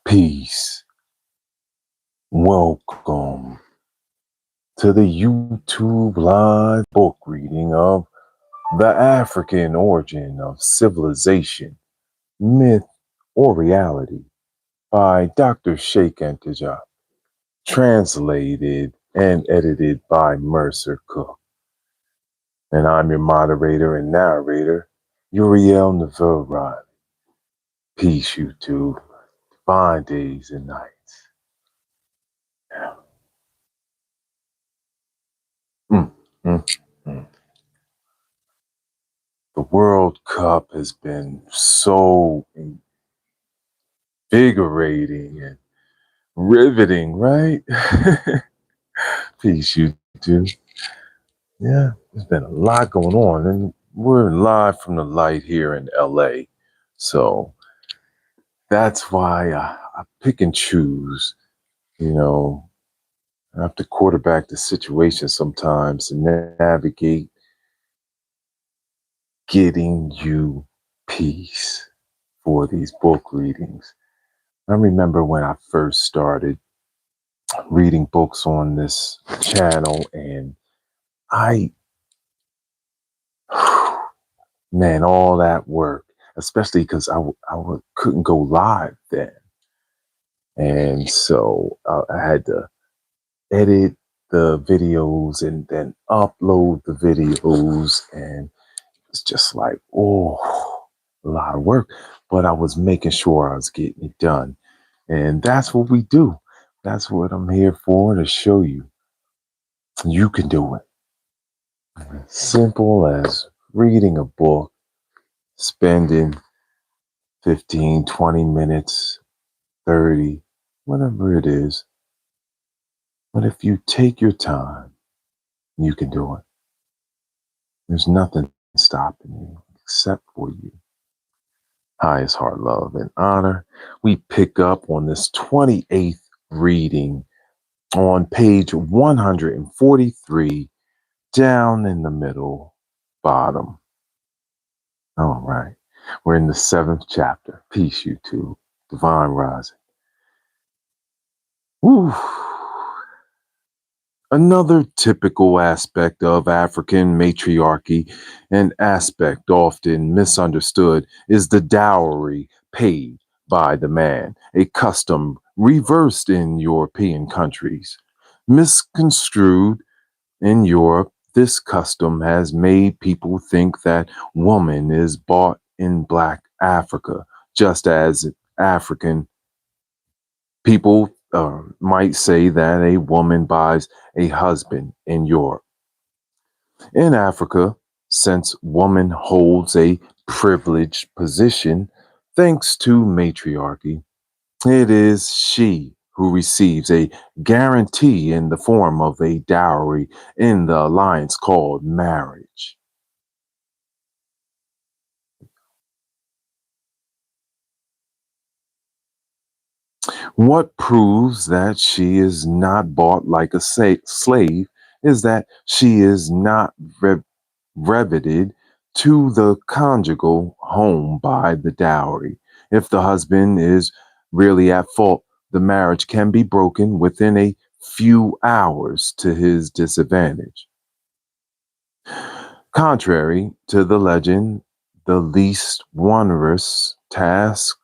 Peace. Welcome to the YouTube live book reading of The African Origin of Civilization, Myth or Reality by Dr. Cheikh Anta, translated and edited by Mercer Cook. And I'm your moderator and narrator, Uriel. Peace, YouTube. Fine days and nights. Mm, mm, mm. The World Cup has been so invigorating and riveting, right? Peace, you two. Yeah, there's been a lot going on, and we're live from the light here in LA. So that's why I pick and choose. You know, I have to quarterback the situation sometimes and navigate getting you peace for these book readings. I remember when I first started reading books on this channel, and I, man, all that work, especially because couldn't go live then. And so I had to edit the videos and then upload the videos. And it's just like, oh, a lot of work. But I was making sure I was getting it done. And that's what we do. That's what I'm here for, to show you. You can do it. Simple as reading a book, spending 15, 20 minutes, 30, whatever it is. But if you take your time, you can do it. There's nothing stopping you except for you. Highest heart, love, and honor. We pick up on this 28th reading on page 143, down in the middle, bottom. All right. We're in the 7th chapter. Peace, you two. Divine rising. Woo. Another typical aspect of African matriarchy, an aspect often misunderstood, is the dowry paid by the man, a custom reversed in European countries. Misconstrued in Europe, this custom has made people think that woman is bought in Black Africa, just as African people might say that a woman buys a husband in Europe. In Africa, since woman holds a privileged position thanks to matriarchy, it is she who receives a guarantee in the form of a dowry in the alliance called marriage. What proves that she is not bought like a slave is that she is not riveted to the conjugal home by the dowry. If the husband is really at fault, the marriage can be broken within a few hours to his disadvantage. Contrary to the legend, the least onerous tasks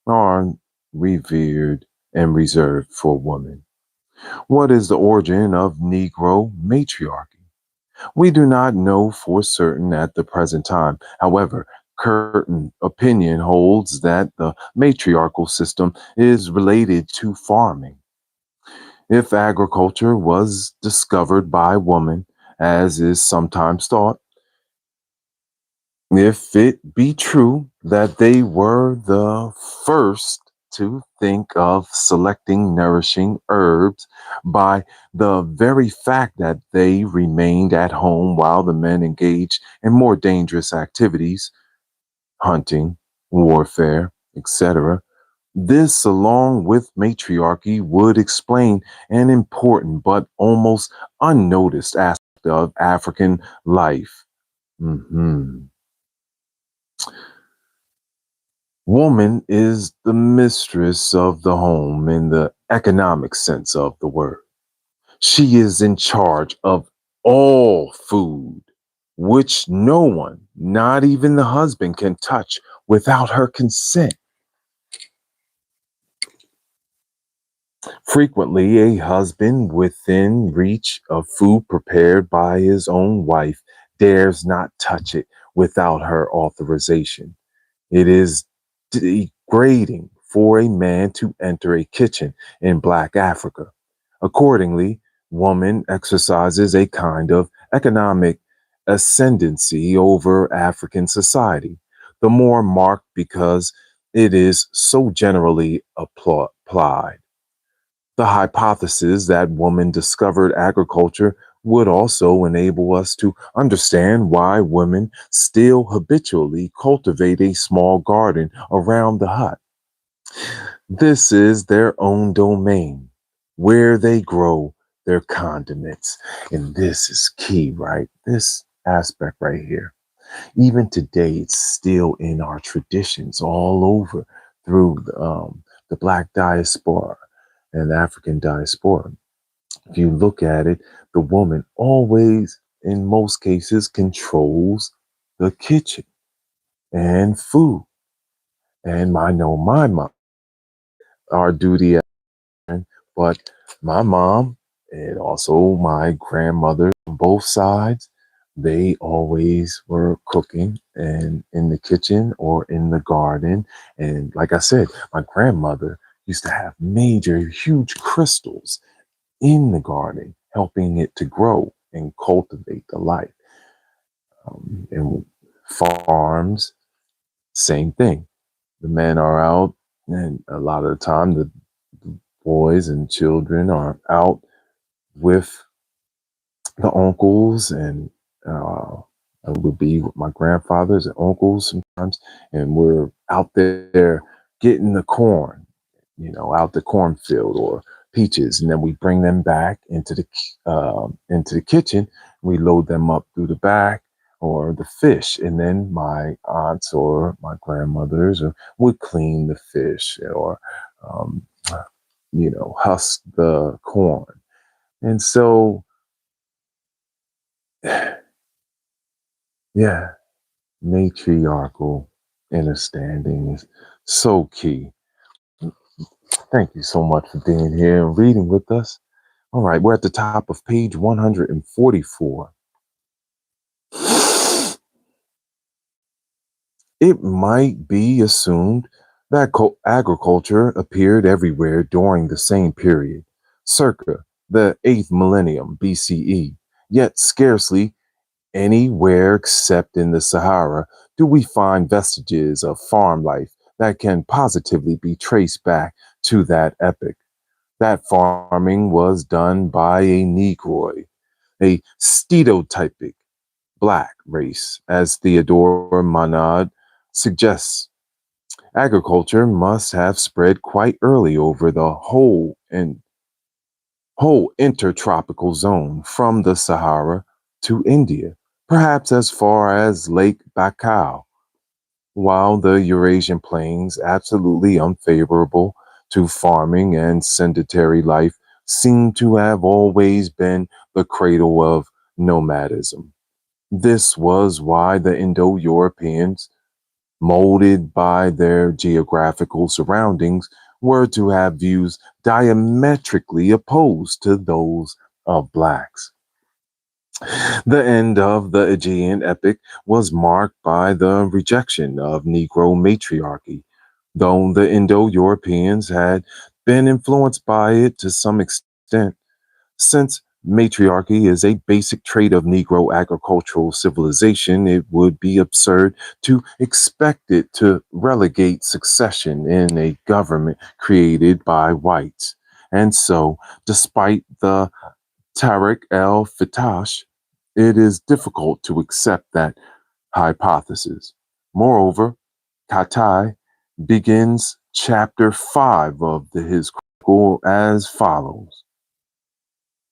are revered and reserved for women. What is the origin of Negro matriarchy? We do not know for certain at the present time. However, current opinion holds that the matriarchal system is related to farming. If agriculture was discovered by woman, as is sometimes thought, if it be true that they were the first to think of selecting nourishing herbs by the very fact that they remained at home while the men engaged in more dangerous activities, hunting, warfare, etc., this, along with matriarchy, would explain an important but almost unnoticed aspect of African life. Woman is the mistress of the home in the economic sense of the word. She is in charge of all food, which no one, not even the husband, can touch without her consent. Frequently, a husband within reach of food prepared by his own wife dares not touch it without her authorization. It is degrading for a man to enter a kitchen in Black Africa. Accordingly, woman exercises a kind of economic ascendancy over African society, the more marked because it is so generally applied. The hypothesis that woman discovered agriculture would also enable us to understand why women still habitually cultivate a small garden around the hut. This is their own domain where they grow their condiments. And this is key, right? This aspect right here. Even today, it's still in our traditions all over through the Black diaspora and the African diaspora. If you look at it, the woman always, in most cases, controls the kitchen and food. And I know my mom, our duty, but my mom and also my grandmother on both sides, they always were cooking and in the kitchen or in the garden. And like I said, my grandmother used to have major, huge crystals in the garden, helping it to grow and cultivate the life. And farms, same thing. The men are out, and a lot of the time, the boys and children are out with the uncles, and I would be with my grandfathers and uncles sometimes, and we're out there getting the corn, out the cornfield or peaches, and then we bring them back into the kitchen. We load them up through the back or the fish, and then my aunts or my grandmothers would clean the fish or um, husk the corn, and so yeah, matriarchal understanding is so key. Thank you so much for being here and reading with us. All right, we're at the top of page 144. It might be assumed that agriculture appeared everywhere during the same period, circa the 8th millennium BCE, yet scarcely anywhere except in the Sahara do we find vestiges of farm life that can positively be traced back to that epoch. That farming was done by a Negroid, a stereotypic black race, as Theodore Monod suggests. Agriculture must have spread quite early over the whole intertropical zone from the Sahara to India, perhaps as far as Lake Baikal, while the Eurasian plains, absolutely unfavorable to farming and sedentary life, seem to have always been the cradle of nomadism. This was why the Indo Europeans, molded by their geographical surroundings, were to have views diametrically opposed to those of blacks. The end of the Aegean epic was marked by the rejection of Negro matriarchy, though the Indo Europeans had been influenced by it to some extent. Since matriarchy is a basic trait of Negro agricultural civilization, it would be absurd to expect it to relegate succession in a government created by whites. And so, despite the Tariq el Fitash, it is difficult to accept that hypothesis. Moreover, Katai begins chapter 5 of his chronicle as follows.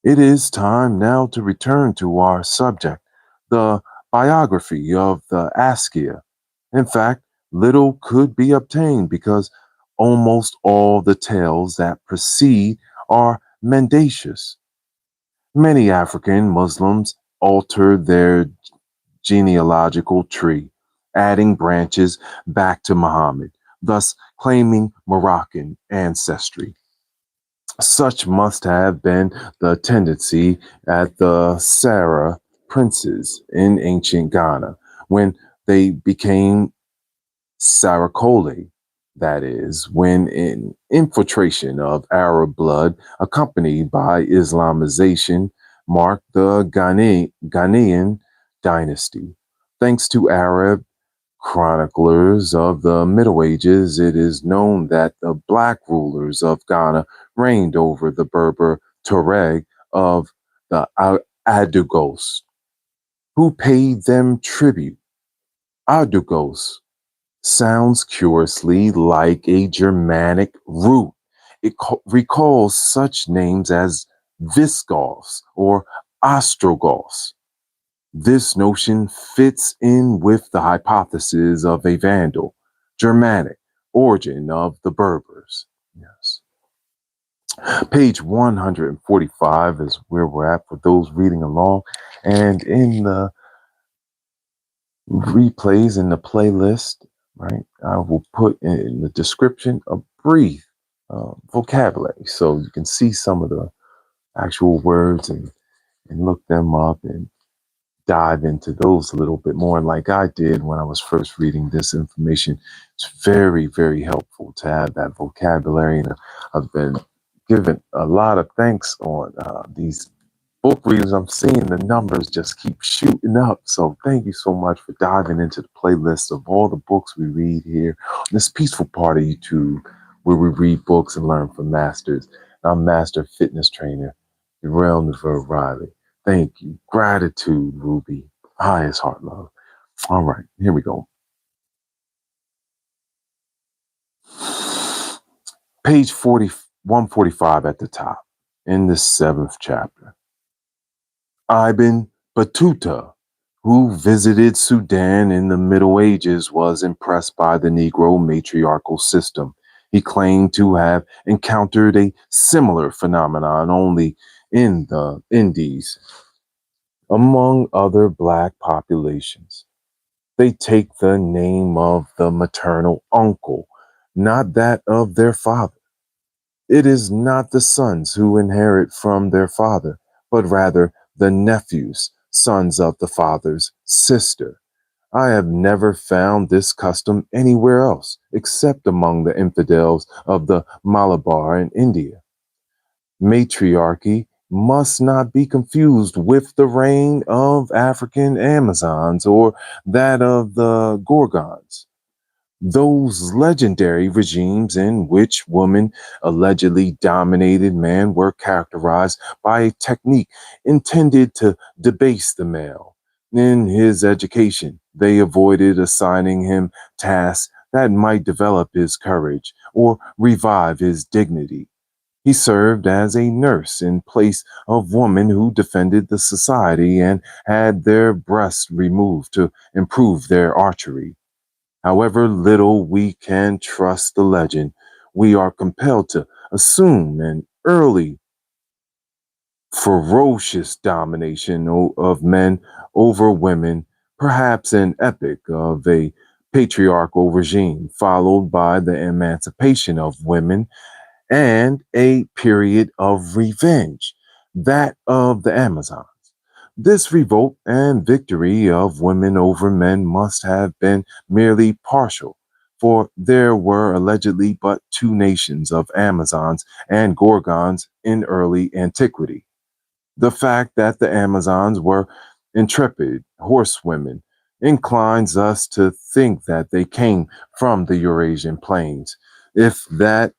It is time now to return to our subject, the biography of the Askia. In fact, little could be obtained because almost all the tales that precede are mendacious. Many African Muslims alter their genealogical tree, adding branches back to Muhammad, thus claiming Moroccan ancestry. Such must have been the tendency at the Sarah princes in ancient Ghana when they became Saracole, that is, when an infiltration of Arab blood accompanied by Islamization marked the Ghanaian dynasty. Thanks to Arab chroniclers of the Middle Ages, it is known that the black rulers of Ghana reigned over the Berber Tuareg of the Adugos, who paid them tribute. Adugos sounds curiously like a Germanic root. It recalls such names as Visigoths or Ostrogoths. This notion fits in with the hypothesis of a Vandal, Germanic origin of the Berbers. Yes. Page 145 is where we're at for those reading along. And in the replays in the playlist, right, I will put in the description a brief vocabulary so you can see some of the actual words and look them up and dive into those a little bit more. And like I did when I was first reading this information, it's very, very helpful to have that vocabulary. And I've been given a lot of thanks on these book readers. I'm seeing the numbers just keep shooting up. So thank you so much for diving into the playlist of all the books we read here on this peaceful part of YouTube where we read books and learn from masters. I'm Master Fitness Trainer Uriel Riley. Thank you. Gratitude, Ruby. Highest heart love. All right, here we go. Page 145 at the top in the 7th chapter. Ibn Battuta, who visited Sudan in the Middle Ages, was impressed by the Negro matriarchal system. He claimed to have encountered a similar phenomenon only in the Indies. Among other black populations, they take the name of the maternal uncle, not that of their father. It is not the sons who inherit from their father, but rather the nephews, sons of the father's sister. I have never found this custom anywhere else, except among the infidels of the Malabar in India. Matriarchy must not be confused with the reign of African Amazons or that of the Gorgons. Those legendary regimes in which women allegedly dominated man were characterized by a technique intended to debase the male. In his education, they avoided assigning him tasks that might develop his courage or revive his dignity. He served as a nurse in place of women who defended the society and had their breasts removed to improve their archery. However little we can trust the legend, we are compelled to assume an early ferocious domination of men over women, perhaps an epic of a patriarchal regime, followed by the emancipation of women and a period of revenge, that of the Amazons. This revolt and victory of women over men must have been merely partial, for there were allegedly but two nations of Amazons and Gorgons in early antiquity. The fact that the Amazons were intrepid horsewomen inclines us to think that they came from the Eurasian plains. If that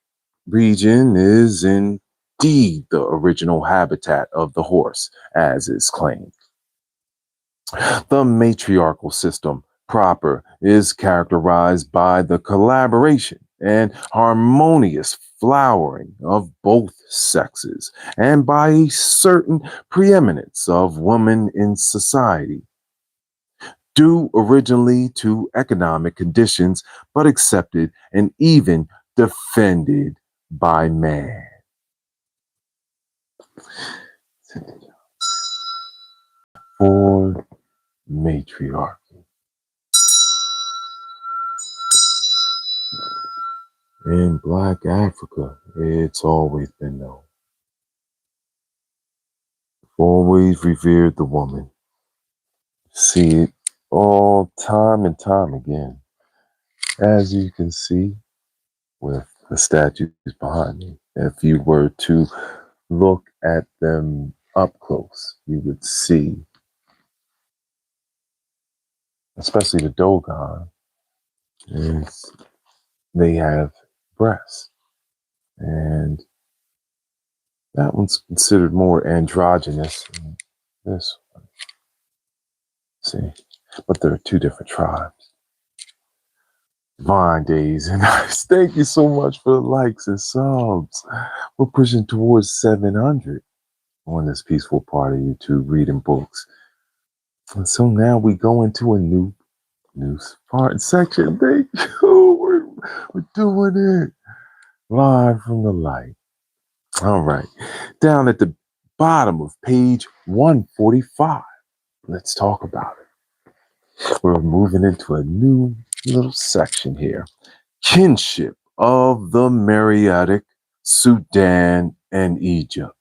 region is indeed the original habitat of the horse, as is claimed. The matriarchal system proper is characterized by the collaboration and harmonious flowering of both sexes, and by a certain preeminence of woman in society. due originally to economic conditions, but accepted and even defended by man. For matriarchy. In Black Africa, it's always been known. Always revered the woman. See it all time and time again. As you can see with the statues behind me, if you were to look at them up close, you would see, especially the Dogon, is they have breasts. And that one's considered more androgynous than this one. See? But there are two different tribes. Vine Days and thank you so much for the likes and subs. We're pushing towards 700 on this peaceful part of YouTube reading books. And so now we go into a new part section. Thank you. We're doing it live from the light. All right. Down at the bottom of page 145. Let's talk about it. We're moving into a new little section here. Kinship of the Mariatic, Sudan, and Egypt.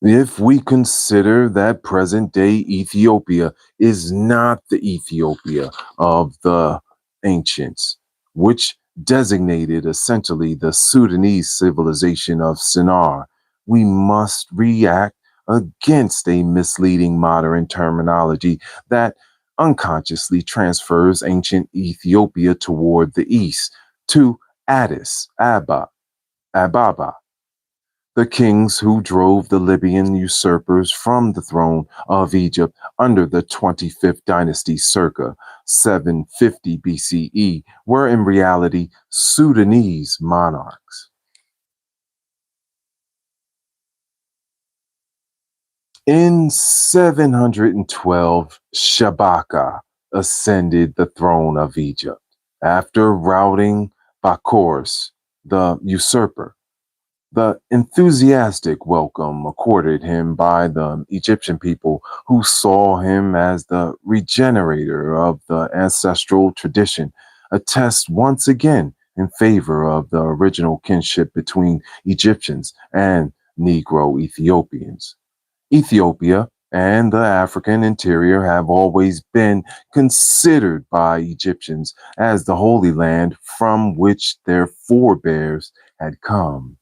If we consider that present day Ethiopia is not the Ethiopia of the ancients, which designated essentially the Sudanese civilization of Sinar, we must react against a misleading modern terminology that unconsciously transfers ancient Ethiopia toward the east to Addis Ababa, the kings who drove the Libyan usurpers from the throne of Egypt under the 25th dynasty circa 750 BCE were in reality Sudanese monarchs. In 712, Shabaka ascended the throne of Egypt after routing Bakoros, the usurper. The enthusiastic welcome accorded him by the Egyptian people, who saw him as the regenerator of the ancestral tradition, attests once again in favor of the original kinship between Egyptians and Negro Ethiopians. Ethiopia and the African interior have always been considered by Egyptians as the Holy Land from which their forebears had come.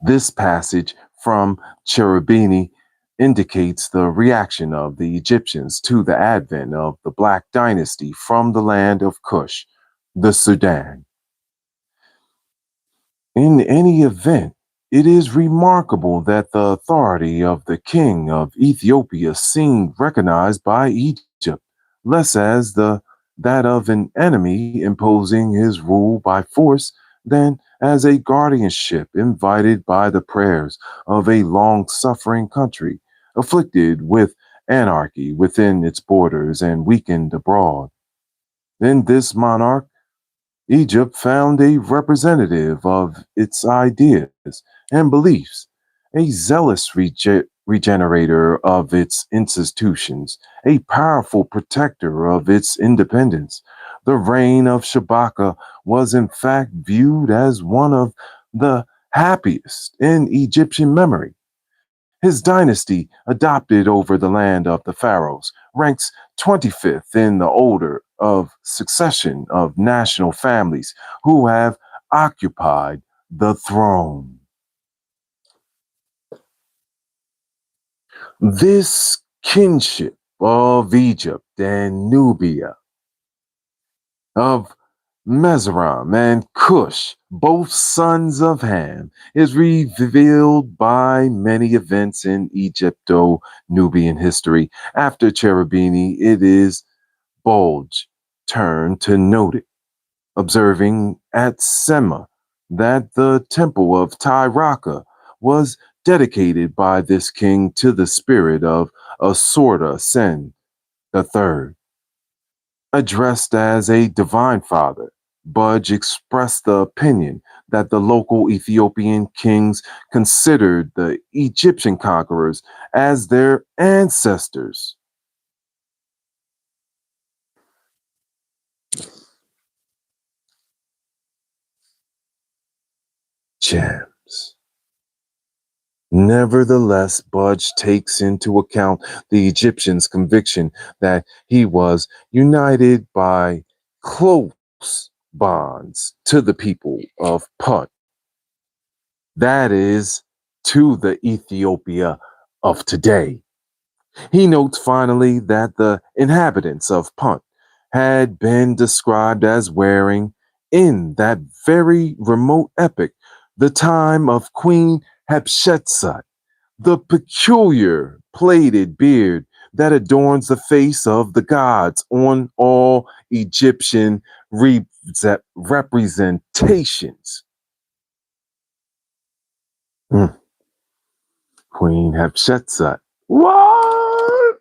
This passage from Cherubini indicates the reaction of the Egyptians to the advent of the Black Dynasty from the land of Kush, the Sudan. In any event, it is remarkable that the authority of the king of Ethiopia seemed recognized by Egypt less as that of an enemy imposing his rule by force than as a guardianship invited by the prayers of a long-suffering country afflicted with anarchy within its borders and weakened abroad. In this monarch, Egypt found a representative of its ideas and beliefs, a zealous regenerator of its institutions, a powerful protector of its independence. The reign of Shabaka was in fact viewed as one of the happiest in Egyptian memory. His dynasty, adopted over the land of the pharaohs, ranks 25th in the order of succession of national families who have occupied the throne. This kinship of Egypt and Nubia, of Mizoram and Cush, both sons of Ham, is revealed by many events in Egypto-Nubian history. After Cherubini, it is Bulge turn to note it, observing at Sema that the temple of Tyraka was dedicated by this king to the spirit of Asorta Sen III. Addressed as a divine father, Budge expressed the opinion that the local Ethiopian kings considered the Egyptian conquerors as their ancestors. Gems. Nevertheless, Budge takes into account the Egyptians' conviction that he was united by close bonds to the people of Punt, that is, to the Ethiopia of today. He notes finally that the inhabitants of Punt had been described as wearing, in that very remote epoch, the time of Queen Hatshepsut, the peculiar plaited beard that adorns the face of the gods on all Egyptian representations. Hmm. Queen Hatshepsut. What?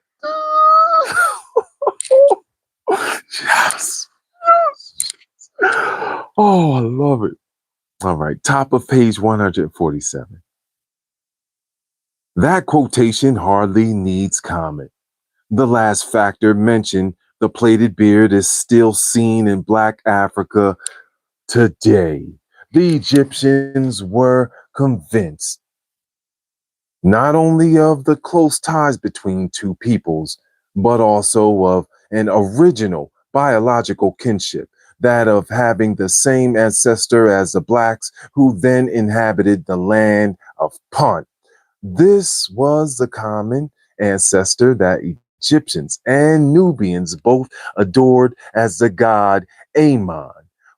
Yes. Oh, I love it. All right, top of page 147. That quotation hardly needs comment. The last factor mentioned, the plaited beard, is still seen in Black Africa today. The Egyptians were convinced not only of the close ties between two peoples, but also of an original biological kinship, that of having the same ancestor as the blacks who then inhabited the land of Punt. This was the common ancestor that Egyptians and Nubians both adored as the god Amon,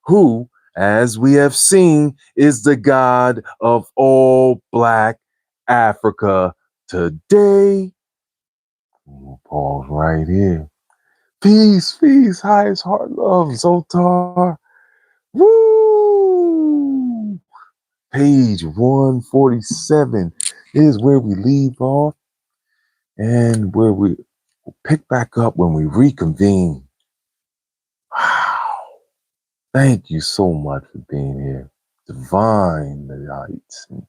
who, as we have seen, is the god of all Black Africa today. We'll pause right here. Peace, peace, highest heart love, Zotar. Woo! Page 147 is where we leave off and where we pick back up when we reconvene. Wow. Thank you so much for being here. Divine nights and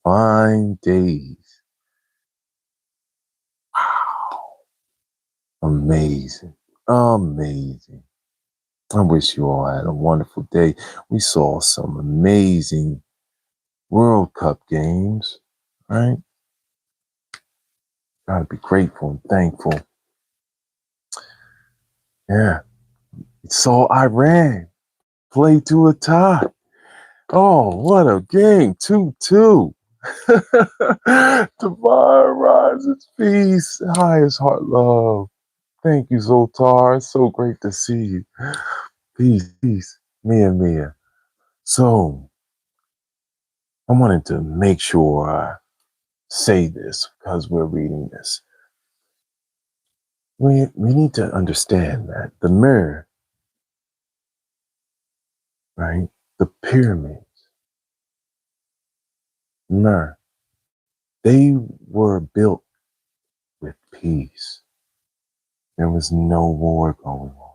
fine days. Wow. Amazing. Amazing. I wish you all had a wonderful day. We saw some amazing World Cup games, right? Gotta be grateful and thankful. Yeah. We saw Iran play to a tie. Oh, what a game. 2-2. Divine rises, peace, highest heart love. Thank you, Zoltar. It's so great to see you. Peace, peace, Mia, Mia. So, I wanted to make sure I say this because we're reading this. We need to understand that the mirror, right? The pyramids, mirror, they were built with peace. There was no war going on.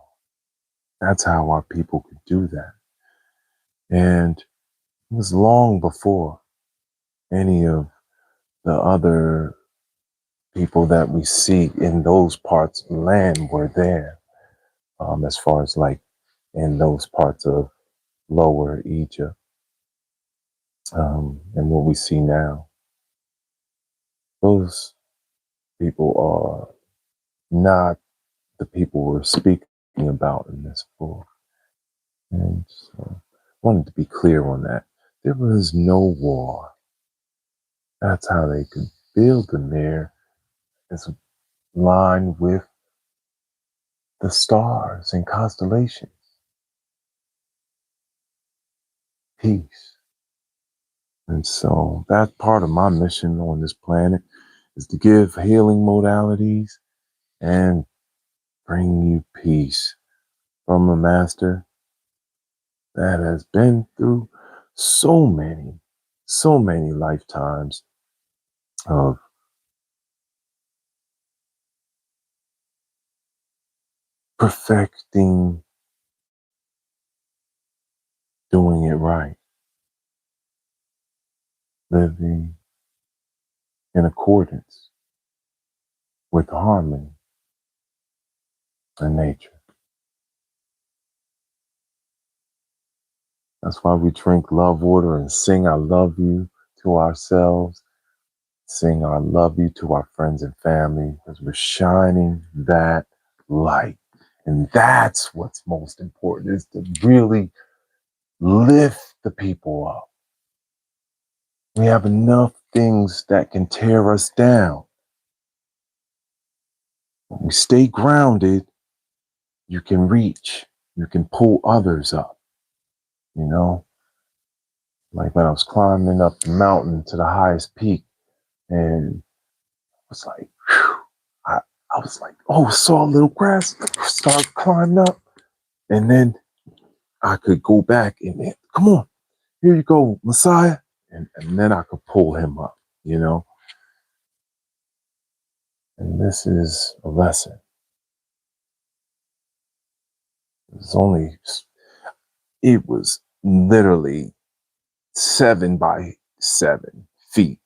That's how our people could do that. And it was long before any of the other people that we see in those parts of land were there, as far as like in those parts of Lower Egypt, and what we see now. Those people are not the people we're speaking about in this book. And so I wanted to be clear on that. There was no war. That's how they could build the mirror. It's lined with the stars and constellations. Peace. And so that's part of my mission on this planet, is to give healing modalities and bring you peace from a master that has been through so many lifetimes of perfecting doing it right, living in accordance with harmony and nature. That's why we drink love water and sing I love you to ourselves, sing I love you to our friends and family, because we're shining that light. And that's what's most important, is to really lift the people up. We have enough things that can tear us down. When we stay grounded, you can reach, you can pull others up, you know? Like when I was climbing up the mountain to the highest peak, and I was like, whew, I was like, oh, saw a little grass, start climbing up. And then I could go back and, come on, here you go, Messiah. And then I could pull him up, you know? And this is a lesson. It was literally 7 by 7 feet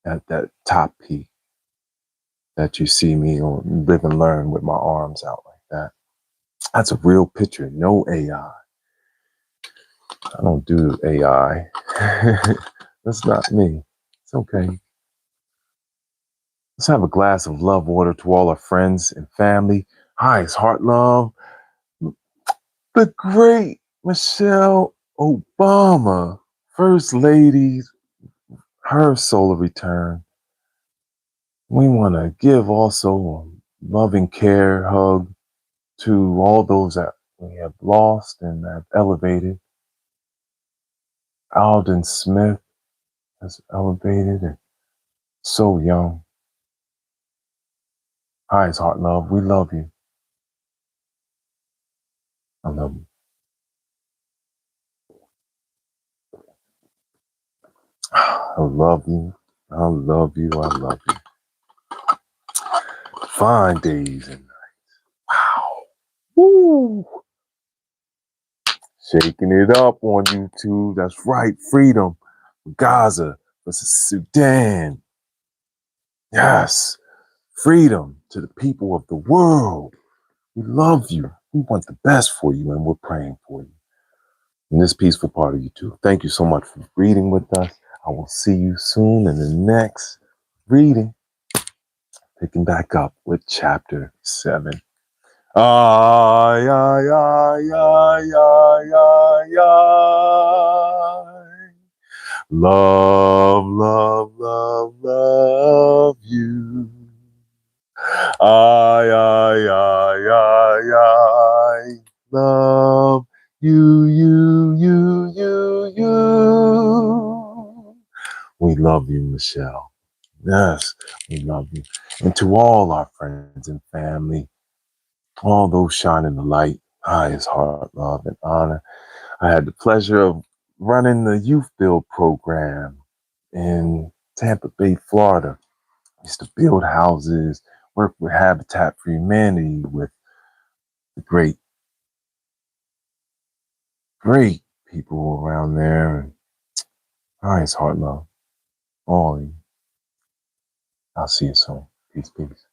at that top peak that you see me on Live and Learn with my arms out like that. That's a real picture, no AI. I don't do AI. That's not me. It's okay. Let's have a glass of love water to all our friends and family. Hi, it's Heart Love. The great Michelle Obama, First Lady, her solar return. We want to give also a loving care hug to all those that we have lost and have elevated. Alden Smith has elevated and so young. Hi, it's Heart Love. We love you. I love you. I love you. I love you. I love you. Fine days and nights. Wow. Woo. Shaking it up on YouTube. That's right. Freedom. Gaza versus Sudan. Yes. Freedom to the people of the world. We love you. We want the best for you, and we're praying for you in this peaceful part of you too. Thank you so much for reading with us. I will see you soon in the next reading, picking back up with chapter 7. Ay, ay, ay, ay, ay, ay, ay. Love, love, love, love you. I love you, you. We love you, Michelle. Yes, we love you. And to all our friends and family, all those shining the light, highest heart, love, and honor. I had the pleasure of running the youth build program in Tampa Bay, Florida. I used to build houses, work with Habitat for Humanity, with the great, great people around there. And highest heart, love, all of you. I'll see you soon. Peace, peace.